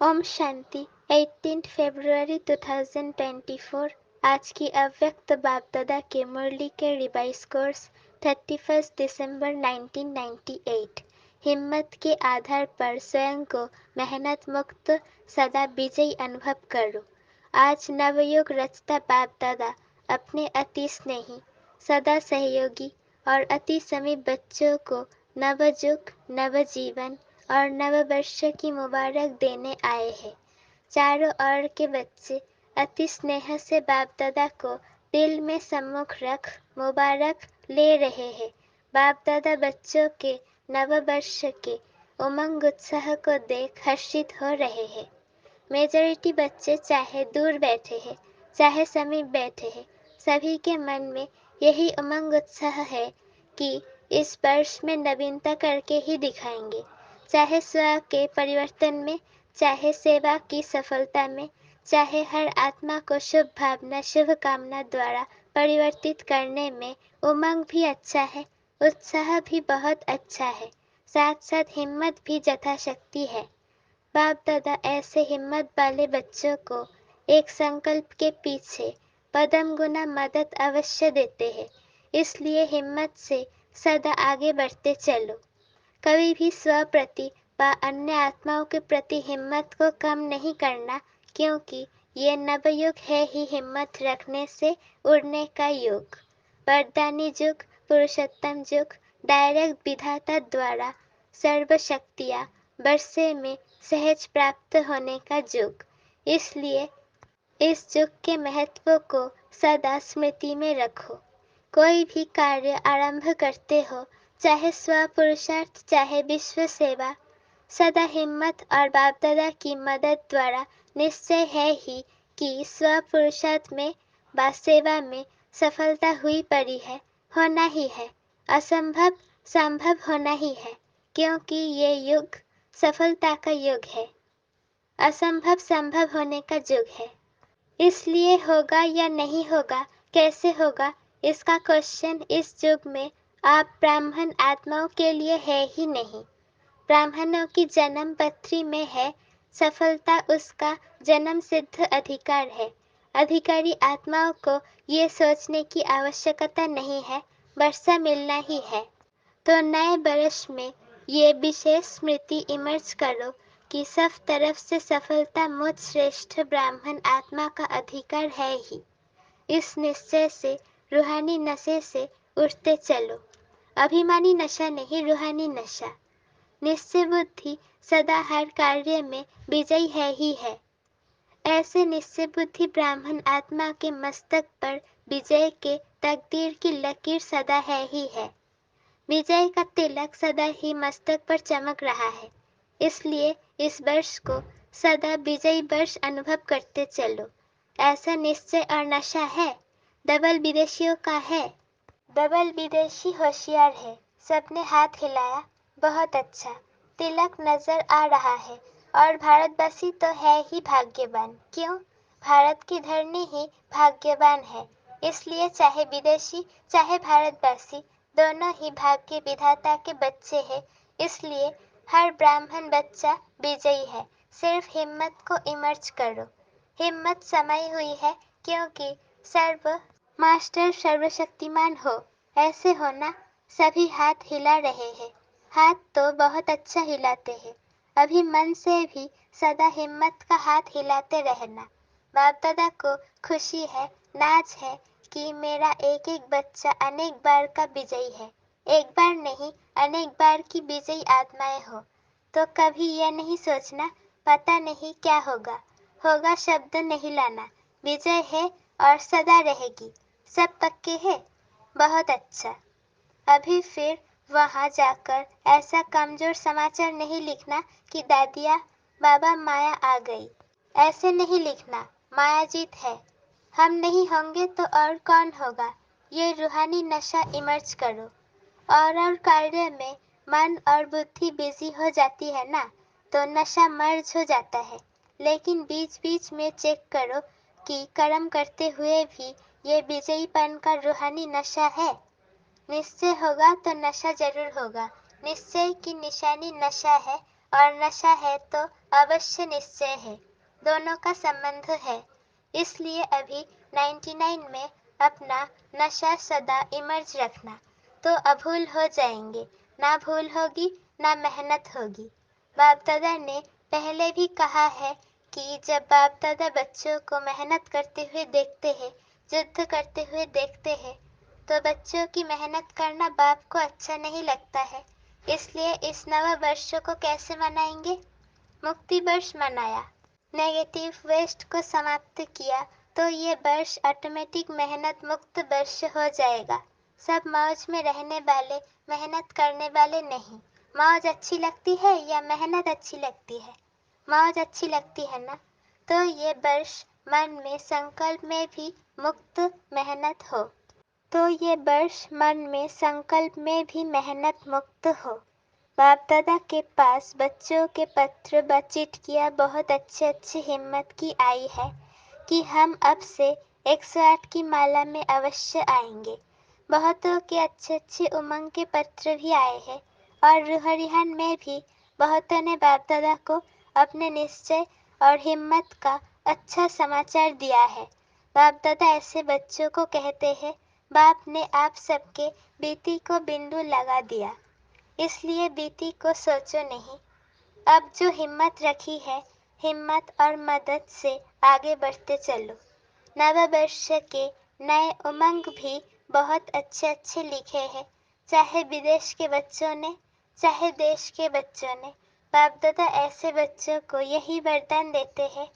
ओम शांति। 18 फरवरी 2024 आज की अव्यक्त बाप दादा के मुरली के रिवाइज कोर्स 31 दिसंबर 1998। हिम्मत के आधार पर स्वयं को मेहनत मुक्त सदा विजयी अनुभव करो। आज नवयुग रचता बाप दादा अपने अति स्नेही, सदा सहयोगी और अति समीप बच्चों को नवयुग, नवजीवन और नववर्ष की मुबारक देने आए हैं। चारों ओर के बच्चे अति स्नेह से बाप दादा को दिल में सम्मुख रख मुबारक ले रहे हैं। बाप दादा बच्चों के नववर्ष के उमंग उत्साह को देख हर्षित हो रहे हैं। मेजॉरिटी बच्चे चाहे दूर बैठे हैं, चाहे समीप बैठे हैं, सभी के मन में यही उमंग उत्साह है कि इस वर्ष में नवीनता करके ही दिखाएंगे। चाहे स्व के परिवर्तन में, चाहे सेवा की सफलता में, चाहे हर आत्मा को शुभ भावना, शुभ कामना द्वारा परिवर्तित करने में उमंग भी अच्छा है, उत्साह भी बहुत अच्छा है, साथ साथ हिम्मत भी यथाशक्ति है। बाप दादा ऐसे हिम्मत वाले बच्चों को एक संकल्प के पीछे पदम गुना मदद अवश्य देते हैं। इसलिए हिम्मत से सदा आगे बढ़ते चलो। कभी भी स्व प्रति व अन्य आत्माओं के प्रति हिम्मत को कम नहीं करना, क्योंकि ये नवयुग है ही हिम्मत रखने से उड़ने का युग। वरदानी युग, पुरुषोत्तम युग, डायरेक्ट विधाता द्वारा सर्व शक्तियाँ वर्षे में सहज प्राप्त होने का युग। इसलिए इस युग के महत्व को सदा स्मृति में रखो। कोई भी कार्य आरंभ करते हो, चाहे स्व पुरुषार्थ चाहे विश्व सेवा, सदा हिम्मत और बाप दादा की मदद द्वारा निश्चय है ही कि स्व पुरुषार्थ में व सेवा में सफलता हुई पड़ी है, होना ही है। असंभव संभव होना ही है, क्योंकि ये युग सफलता का युग है, असंभव संभव होने का युग है। इसलिए होगा या नहीं होगा, कैसे होगा, इसका क्वेश्चन इस युग में आप ब्राह्मण आत्माओं के लिए है ही नहीं। ब्राह्मणों की जन्म पत्री में है, सफलता उसका जन्म सिद्ध अधिकार है। अधिकारी आत्माओं को ये सोचने की आवश्यकता नहीं है, वर्षा मिलना ही है। तो नए वर्ष में ये विशेष स्मृति इमर्ज करो कि सब तरफ से सफलता मुझ श्रेष्ठ ब्राह्मण आत्मा का अधिकार है ही। इस निश्चय से रूहानी नशे से उठते चलो। अभिमानी नशा नहीं, रूहानी नशा। निश्चय बुद्धि सदा हर कार्य में विजयी है ही है। ऐसे निश्चय बुद्धि ब्राह्मण आत्मा के मस्तक पर विजय के तकदीर की लकीर सदा है ही है। विजय का तिलक सदा ही मस्तक पर चमक रहा है। इसलिए इस वर्ष को सदा विजयी वर्ष अनुभव करते चलो। ऐसा निश्चय और नशा है। डबल विदेशियों का है। डबल विदेशी होशियार है। सबने हाथ हिलाया, बहुत अच्छा। तिलक नजर आ रहा है और भारतवासी तो है ही भाग्यवान। क्यों? भारत की धरनी ही भाग्यवान है। इसलिए चाहे विदेशी चाहे भारतवासी दोनों ही भाग्य विधाता के बच्चे हैं। इसलिए हर ब्राह्मण बच्चा विजयी है। सिर्फ हिम्मत को इमर्ज करो। हिम्मत समाई हुई है, क्योंकि सर्व मास्टर सर्वशक्तिमान हो। ऐसे होना। सभी हाथ हिला रहे हैं। हाथ तो बहुत अच्छा हिलाते हैं। अभी मन से भी सदा हिम्मत का हाथ हिलाते रहना। बाप दादा को खुशी है, नाज है कि मेरा एक एक बच्चा अनेक बार का विजयी है। एक बार नहीं, अनेक बार की विजयी आत्माएं हो। तो कभी यह नहीं सोचना पता नहीं क्या होगा। होगा शब्द नहीं लाना। विजय है और सदा रहेगी। सब पक्के है? बहुत अच्छा। अभी फिर वहां जाकर ऐसा कमजोर समाचार नहीं लिखना कि दादिया बाबा माया आ गई। ऐसे नहीं लिखना, माया जीत है। हम नहीं होंगे तो और कौन होगा। ये रूहानी नशा इमर्ज करो। और कार्य में मन और बुद्धि बिजी हो जाती है ना, तो नशा मर्ज हो जाता है। लेकिन बीच बीच में चेक करो कि कर्म करते हुए भी ये विजयीपन का रूहानी नशा है। निश्चय होगा तो नशा जरूर होगा। निश्चय की निशानी नशा है और नशा है तो अवश्य निश्चय है, दोनों का संबंध है। इसलिए अभी 99 में अपना नशा सदा इमर्ज रखना, तो अभूल हो जाएंगे। ना भूल होगी ना मेहनत होगी। बाप दादा ने पहले भी कहा है कि जब बाप दादा बच्चों को मेहनत करते हुए देखते हैं, युद्ध करते हुए देखते हैं, तो बच्चों की मेहनत करना बाप को अच्छा नहीं लगता है। इसलिए इस नव वर्ष को कैसे मनाएंगे? मुक्ति वर्ष मनाया, नेगेटिव वेस्ट को समाप्त किया, तो ये वर्ष ऑटोमेटिक मेहनत मुक्त वर्ष हो जाएगा। सब मौज में रहने वाले, मेहनत करने वाले नहीं। मौज अच्छी लगती है या मेहनत अच्छी लगती है? मौज अच्छी लगती है ना? तो ये वर्ष मन में संकल्प में भी मुक्त मेहनत हो। तो ये वर्ष मन में संकल्प में भी मेहनत मुक्त हो। बाप दादा के पास बच्चों के पत्र व चिट्ठियाँ बहुत अच्छे हिम्मत की आई है कि हम अब से 108 की माला में अवश्य आएंगे। बहुतों के अच्छे उमंग के पत्र भी आए हैं और रूहरिहन में भी बहुतों ने बाप दादा को अपने निश्चय और हिम्मत का अच्छा समाचार दिया है। बाप दादा ऐसे बच्चों को कहते हैं, बाप ने आप सबके बीती को बिंदु लगा दिया, इसलिए बीती को सोचो नहीं। अब जो हिम्मत रखी है, हिम्मत और मदद से आगे बढ़ते चलो। नववर्ष के नए उमंग भी बहुत अच्छे लिखे हैं, चाहे विदेश के बच्चों ने, चाहे देश के बच्चों ने। बाप दादा ऐसे बच्चों को यही वरदान देते हैं,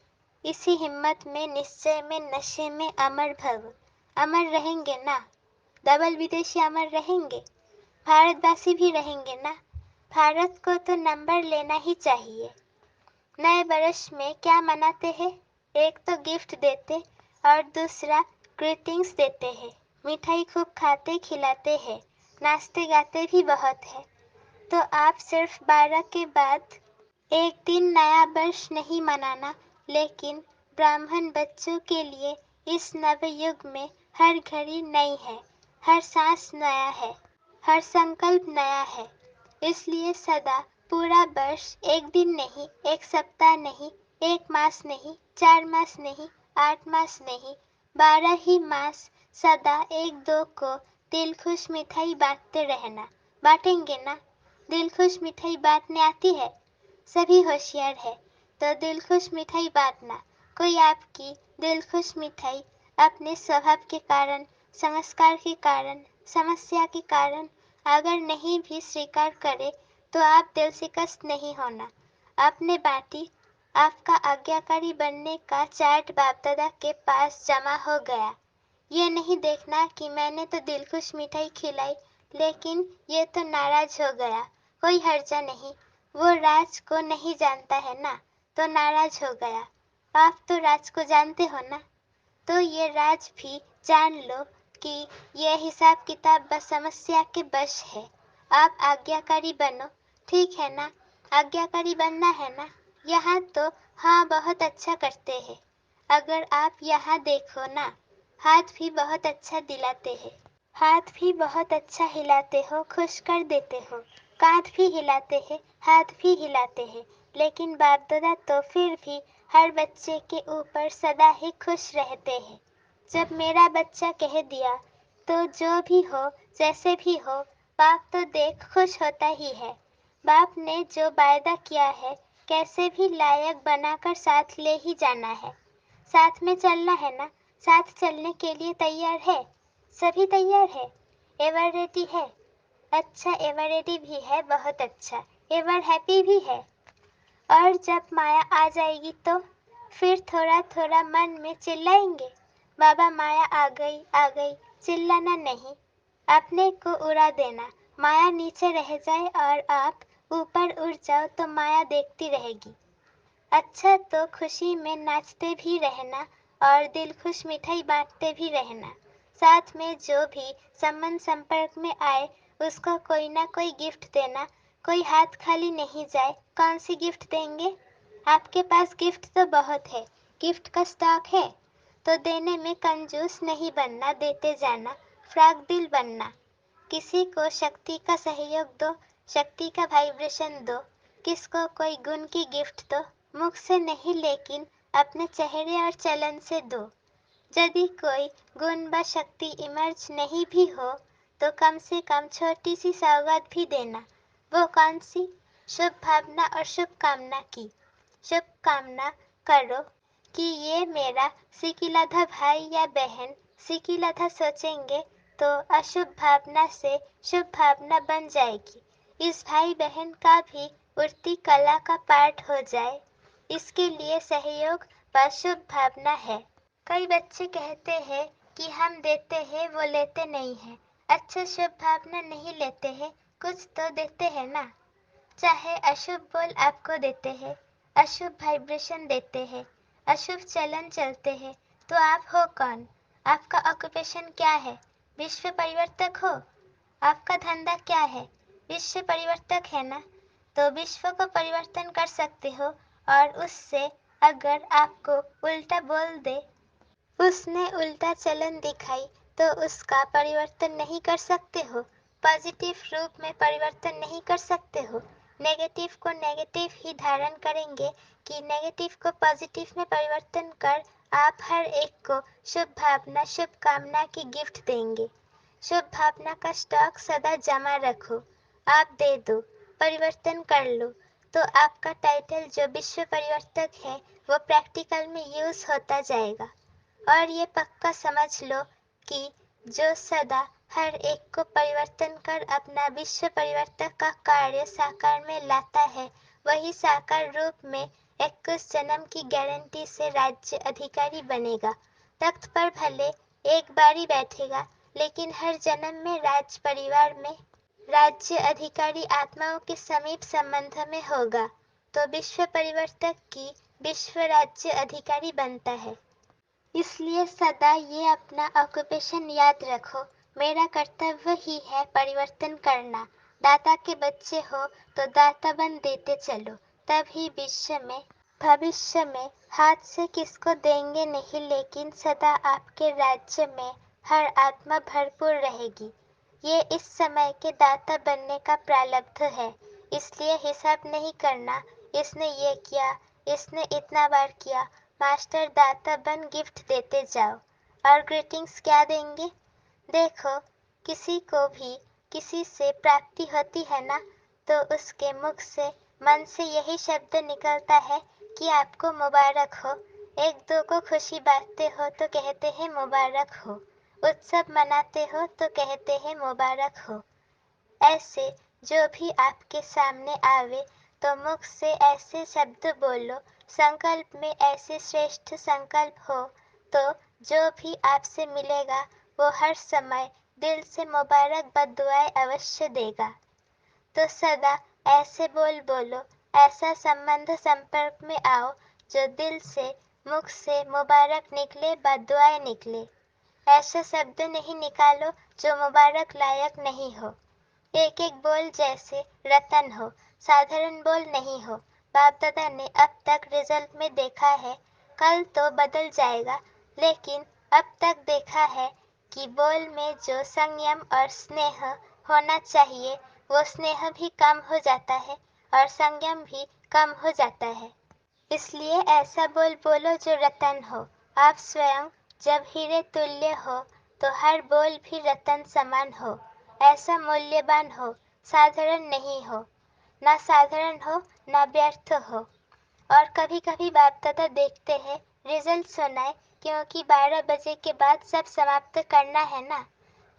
इसी हिम्मत में, निश्चय में, नशे में अमर भव। अमर रहेंगे ना? डबल विदेशी अमर रहेंगे, भारतवासी भी रहेंगे ना? भारत को तो नंबर लेना ही चाहिए। नए वर्ष में क्या मनाते हैं? एक तो गिफ्ट देते और दूसरा ग्रीटिंग्स देते हैं। मिठाई खूब खाते खिलाते हैं, नाचते गाते भी बहुत है। तो आप सिर्फ 12 के बाद एक दिन नया वर्ष नहीं मनाना, लेकिन ब्राह्मण बच्चों के लिए इस नव युग में हर घड़ी नई है, हर सांस नया है, हर संकल्प नया है। इसलिए सदा पूरा वर्ष एक दिन नहीं, एक सप्ताह नहीं, एक मास नहीं, 4 मास नहीं, 8 मास नहीं, 12 ही मास सदा एक दो को दिल खुश मिठाई बांटते रहना। बांटेंगे ना? दिल खुश मिठाई बांटने आती है? सभी होशियार है तो दिल खुश मिठाई बांटना। कोई आपकी दिल खुश मिठाई अपने स्वभाव के कारण, संस्कार के कारण, समस्या के कारण अगर नहीं भी स्वीकार करे तो आप दिल से कष्ट नहीं होना। आपने बांटी, आपका आज्ञाकारी बनने का चार्ट बाप दादा के पास जमा हो गया। ये नहीं देखना कि मैंने तो दिलखुश मिठाई खिलाई, लेकिन ये तो नाराज हो गया। कोई हर्जा नहीं, वो राज को नहीं जानता है ना, तो नाराज हो गया। आप तो राज को जानते हो ना, तो ये राज भी जान लो कि ये हिसाब किताब बस समस्या के बश है। आप आज्ञाकारी बनो, ठीक है ना? आज्ञाकारी बनना है ना? यहाँ तो हाँ बहुत अच्छा करते हैं। अगर आप यहाँ देखो ना, हाथ भी बहुत अच्छा दिलाते हैं, हाथ भी बहुत अच्छा हिलाते हो, खुश कर देते हो। कांध भी हिलाते हैं, हाथ भी हिलाते हैं, लेकिन बाप दादा तो फिर भी हर बच्चे के ऊपर सदा ही खुश रहते हैं। जब मेरा बच्चा कह दिया तो जो भी हो, जैसे भी हो, बाप तो देख खुश होता ही है। बाप ने जो वायदा किया है, कैसे भी लायक बनाकर साथ ले ही जाना है। साथ में चलना है ना? साथ चलने के लिए तैयार है? सभी तैयार है? एवर रेडी है? अच्छा, एवर रेडी भी है, बहुत अच्छा। एवर हैप्पी भी है। और जब माया आ जाएगी तो फिर थोड़ा थोड़ा मन में चिल्लाएंगे, बाबा माया आ गई, चिल्लाना नहीं, अपने को उड़ा देना। माया नीचे रह जाए और आप ऊपर उड़ जाओ तो माया देखती रहेगी। अच्छा, तो खुशी में नाचते भी रहना और दिल खुश मिठाई बांटते भी रहना। साथ में जो भी संबंध संपर्क में आए उसको कोई ना कोई गिफ्ट देना। कोई हाथ खाली नहीं जाए। कौन सी गिफ्ट देंगे? आपके पास गिफ्ट तो बहुत है, गिफ्ट का स्टॉक है, तो देने में कंजूस नहीं बनना, देते जाना, फ्रॉक दिल बनना। किसी को शक्ति का सहयोग दो, शक्ति का वाइब्रेशन दो। किसको कोई गुण की गिफ्ट दो, मुख से नहीं लेकिन अपने चेहरे और चलन से दो। यदि कोई गुण व शक्ति इमर्ज नहीं भी हो तो कम से कम छोटी सी सौगात भी देना। वो कौन सी? शुभ भावना और शुभकामना की। शुभकामना करो कि ये मेरा सिकिलधा भाई या बहन, सिकिलधा सोचेंगे तो अशुभ भावना से शुभ भावना बन जाएगी। इस भाई बहन का भी उड़ती कला का पाठ हो जाए, इसके लिए सहयोग व शुभ भावना है। कई बच्चे कहते हैं कि हम देते हैं वो लेते नहीं हैं। अच्छा, शुभ भावना नहीं लेते हैं, कुछ तो देते हैं ना। चाहे अशुभ बोल आपको देते हैं, अशुभ वाइब्रेशन देते हैं, अशुभ चलन चलते हैं, तो आप हो कौन? आपका ऑक्यूपेशन क्या है? विश्व परिवर्तक हो? आपका धंधा क्या है? विश्व परिवर्तक है ना। तो विश्व को परिवर्तन कर सकते हो और उससे अगर आपको उल्टा बोल दे, उसने उल्टा चलन दिखाई, तो उसका परिवर्तन नहीं कर सकते हो। पॉजिटिव रूप में परिवर्तन नहीं कर सकते हो। नेगेटिव को नेगेटिव ही धारण करेंगे कि नेगेटिव को पॉजिटिव में परिवर्तन कर आप हर एक को शुभ भावना शुभकामना की गिफ्ट देंगे। शुभ भावना का स्टॉक सदा जमा रखो, आप दे दो, परिवर्तन कर लो, तो आपका टाइटल जो विश्व परिवर्तक है वो प्रैक्टिकल में यूज होता जाएगा। और ये पक्का समझ लो कि जो सदा हर एक को परिवर्तन कर अपना विश्व परिवर्तक का कार्य साकार में लाता है, वही साकार रूप में 21 जन्म की गारंटी से राज्य अधिकारी बनेगा। तख्त पर भले एक बार ही बैठेगा, लेकिन हर जन्म में राज परिवार में राज्य अधिकारी आत्माओं के समीप संबंध में होगा, तो विश्व परिवर्तक की विश्व राज्य अधिकारी बनता है। इसलिए सदा ये अपना ऑक्यूपेशन याद रखो, मेरा कर्तव्य ही है परिवर्तन करना। दाता के बच्चे हो तो दाता बन देते चलो, तभी विश्व में भविष्य में हाथ से किसको देंगे नहीं, लेकिन सदा आपके राज्य में हर आत्मा भरपूर रहेगी। ये इस समय के दाता बनने का प्रारब्ध है, इसलिए हिसाब नहीं करना, इसने ये किया, इसने इतना बार किया। मास्टर दाता बन गिफ्ट देते जाओ। और ग्रीटिंग्स क्या देंगे? देखो, किसी को भी किसी से प्राप्ति होती है ना, तो उसके मुख से मन से यही शब्द निकलता है कि आपको मुबारक हो। एक दो को खुशी बांटते हो तो कहते हैं मुबारक हो, उत्सव मनाते हो तो कहते हैं मुबारक हो। ऐसे जो भी आपके सामने आवे तो मुख से ऐसे शब्द बोलो, संकल्प में ऐसे श्रेष्ठ संकल्प हो, तो जो भी आपसे मिलेगा वो हर समय दिल से मुबारक बद्दुआएं अवश्य देगा। तो सदा ऐसे बोल बोलो, ऐसा संबंध संपर्क में आओ जो दिल से मुख से मुबारक निकले बद्दुआएं निकले। ऐसा शब्द नहीं निकालो जो मुबारक लायक नहीं हो। एक एक बोल जैसे रतन हो, साधारण बोल नहीं हो। बाप दादा ने अब तक रिजल्ट में देखा है, कल तो बदल जाएगा, लेकिन अब तक देखा है कि बोल में जो संयम और स्नेह होना चाहिए, वो स्नेह भी कम हो जाता है और संयम भी कम हो जाता है। इसलिए ऐसा बोल बोलो जो रतन हो। आप स्वयं जब हीरे तुल्य हो तो हर बोल भी रतन समान हो, ऐसा मूल्यवान हो, साधारण नहीं हो, ना साधारण हो ना व्यर्थ हो। और कभी कभी बाप दादा देखते हैं रिजल्ट सुनाए, क्योंकि 12 बजे के बाद सब समाप्त करना है ना।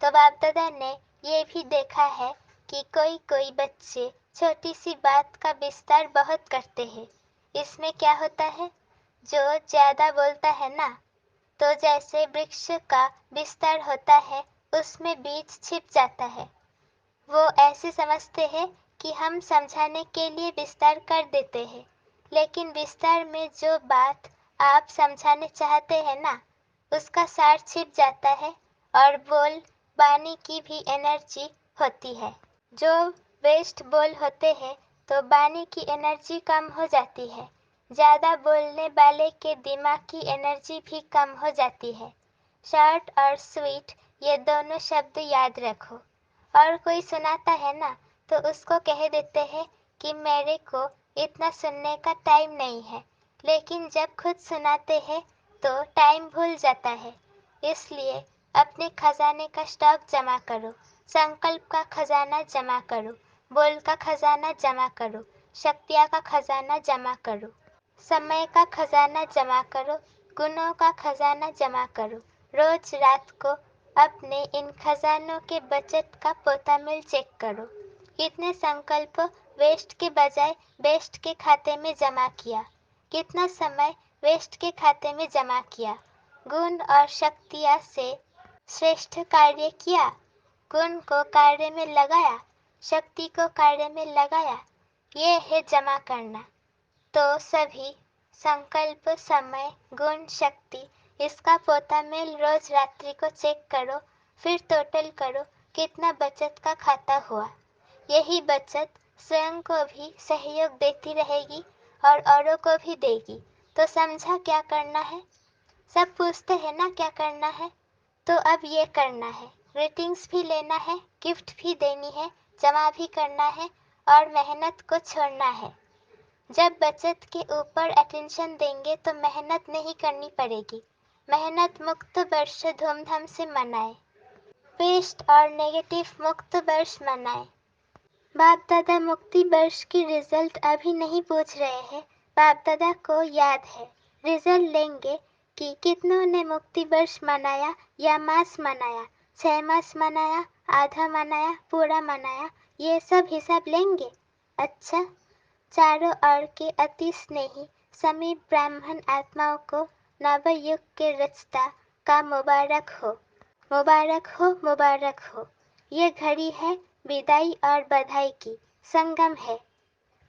तो बाप दादा ने ये भी देखा है कि कोई कोई बच्चे छोटी सी बात का विस्तार बहुत करते हैं। इसमें क्या होता है? जो ज्यादा बोलता है ना, तो जैसे वृक्ष का विस्तार होता है, उसमें बीज छिप जाता है। वो ऐसे समझते हैं कि हम समझाने के लिए विस्तार कर देते हैं, लेकिन विस्तार में जो बात आप समझाने चाहते हैं ना, उसका सार छिप जाता है और बोल वाणी की भी एनर्जी होती है। जो वेस्ट बोल होते हैं तो वाणी की एनर्जी कम हो जाती है। ज्यादा बोलने वाले के दिमाग की एनर्जी भी कम हो जाती है। शॉर्ट और स्वीट ये दोनों शब्द याद रखो। और कोई सुनाता है ना, तो उसको कह देते हैं कि मेरे को इतना सुनने का टाइम नहीं है, लेकिन जब खुद सुनाते हैं तो टाइम भूल जाता है। इसलिए अपने खजाने का स्टॉक जमा करो, संकल्प का खजाना जमा करो, बोल का खजाना जमा करो, शक्तियाँ का खजाना जमा करो, समय का खजाना जमा करो, गुणों का खजाना जमा करो। रोज रात को अपने इन खजानों के बचत का पोता मिल चेक करो। कितने संकल्प वेस्ट के बजाय बेस्ट के खाते में जमा किया, कितना समय वेस्ट के खाते में जमा किया। गुण और शक्तियाँ से श्रेष्ठ कार्य किया, गुण को कार्य में लगाया, शक्ति को कार्य में लगाया। ये है जमा करना। तो सभी संकल्प, समय, गुण, शक्ति, इसका पोता मेल रोज रात्रि को चेक करो, फिर टोटल करो कितना बचत का खाता हुआ। यही बचत स्वयं को भी सहयोग देती रहेगी और औरों को भी देगी। तो समझा क्या करना है? सब पूछते हैं ना क्या करना है, तो अब ये करना है। ग्रीटिंग्स भी लेना है, गिफ्ट भी देनी है, जमा भी करना है और मेहनत को छोड़ना है। जब बचत के ऊपर अटेंशन देंगे तो मेहनत नहीं करनी पड़ेगी। मेहनत मुक्त वर्ष धूमधाम से मनाएं, वेस्ट और नेगेटिव मुक्त वर्ष मनाएं। बाप दादा मुक्ति वर्ष की रिजल्ट अभी नहीं पूछ रहे हैं, बाप दादा को याद है। रिजल्ट लेंगे कि कितनों ने मुक्ति वर्ष मनाया या मास मनाया, 6 मास मनाया, आधा मनाया, पूरा मनाया, ये सब हिसाब लेंगे। अच्छा, चारों ओर के अति स्नेही समीप ब्राह्मण आत्माओं को नवयुग के रचता का मुबारक हो, मुबारक हो, मुबारक हो। ये घड़ी है विदाई और बधाई की, संगम है।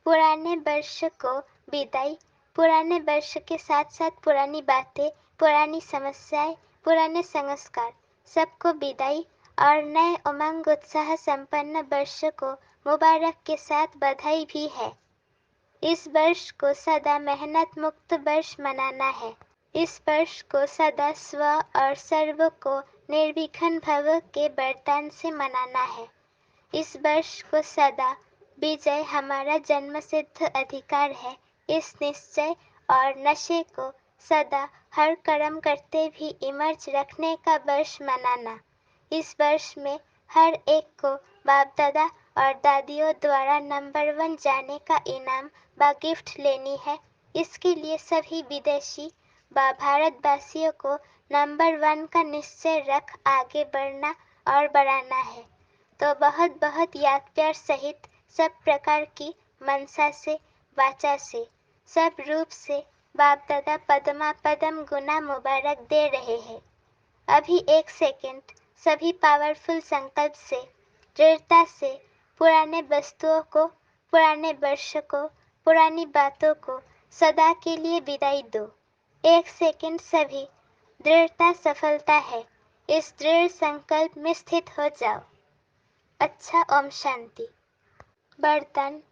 पुराने वर्ष को विदाई, पुराने वर्ष के साथ साथ पुरानी बातें, पुरानी समस्याएं, पुराने संस्कार, सबको विदाई और नए उमंग उत्साह संपन्न वर्ष को मुबारक के साथ बधाई भी है। इस वर्ष को सदा मेहनत मुक्त वर्ष मनाना है। इस वर्ष को सदा स्व और सर्व को निर्विघ्न भव के वरदान से मनाना है। इस वर्ष को सदा विजय हमारा जन्मसिद्ध अधिकार है, इस निश्चय और नशे को सदा हर कर्म करते भी इमर्ज रखने का वर्ष मनाना। इस वर्ष में हर एक को बाप दादा और दादियों द्वारा नंबर 1 जाने का इनाम व गिफ्ट लेनी है। इसके लिए सभी विदेशी व भारतवासियों को नंबर 1 का निश्चय रख आगे बढ़ना और बढ़ाना है। तो बहुत बहुत याद प्यार सहित सब प्रकार की मनसा से, वाचा से, सब रूप से बाप दादा पदमा पदम गुना मुबारक दे रहे हैं। अभी 1 सेकंड सभी पावरफुल संकल्प से, दृढ़ता से पुराने वस्तुओं को, पुराने वर्ष को, पुरानी बातों को सदा के लिए विदाई दो। 1 सेकंड सभी, दृढ़ता सफलता है, इस दृढ़ संकल्प में स्थित हो जाओ। अच्छा, ओम शांति। बर्तन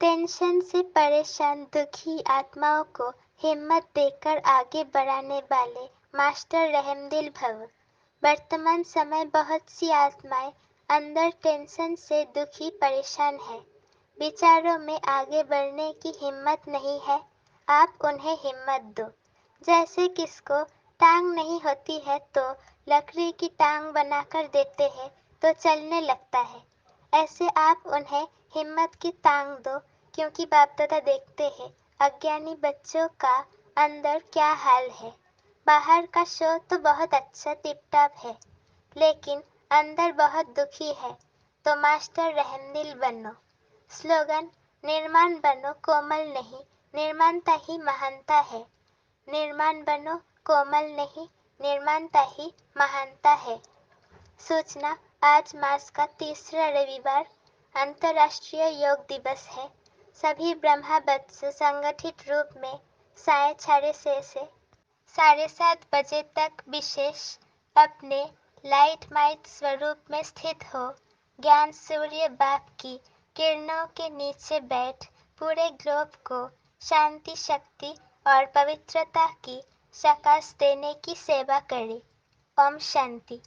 टेंशन से परेशान दुखी आत्माओं को हिम्मत देकर आगे बढ़ाने वाले मास्टर रहमदिल भव। वर्तमान समय बहुत सी आत्माएं अंदर टेंशन से दुखी परेशान है, विचारों में आगे बढ़ने की हिम्मत नहीं है। आप उन्हें हिम्मत दो। जैसे किसको टांग नहीं होती है तो लकड़ी की टांग बनाकर देते हैं तो चलने लगता है। ऐसे आप उन्हें हिम्मत की टांग दो, क्योंकि बाप दादा देखते हैं अज्ञानी बच्चों का अंदर क्या हाल है। बाहर का शो तो बहुत अच्छा टिप-टाप है, लेकिन अंदर बहुत दुखी है। तो मास्टर रहमदिल बनो। स्लोगन, निर्माण बनो कोमल नहीं, निर्माणता ही महानता है। निर्माण बनो कोमल नहीं, निर्माणता ही महानता है। सूचना, आज मास का तीसरा रविवार अंतर्राष्ट्रीय योग दिवस है। सभी ब्रह्मा बत्स संगठित रूप में साय 6:30 से 7:30 बजे तक विशेष अपने लाइट माइट स्वरूप में स्थित हो ज्ञान सूर्य बाप की किरणों के नीचे बैठ पूरे ग्लोब को शांति, शक्ति और पवित्रता की सकाश देने की सेवा करें। ओम शांति।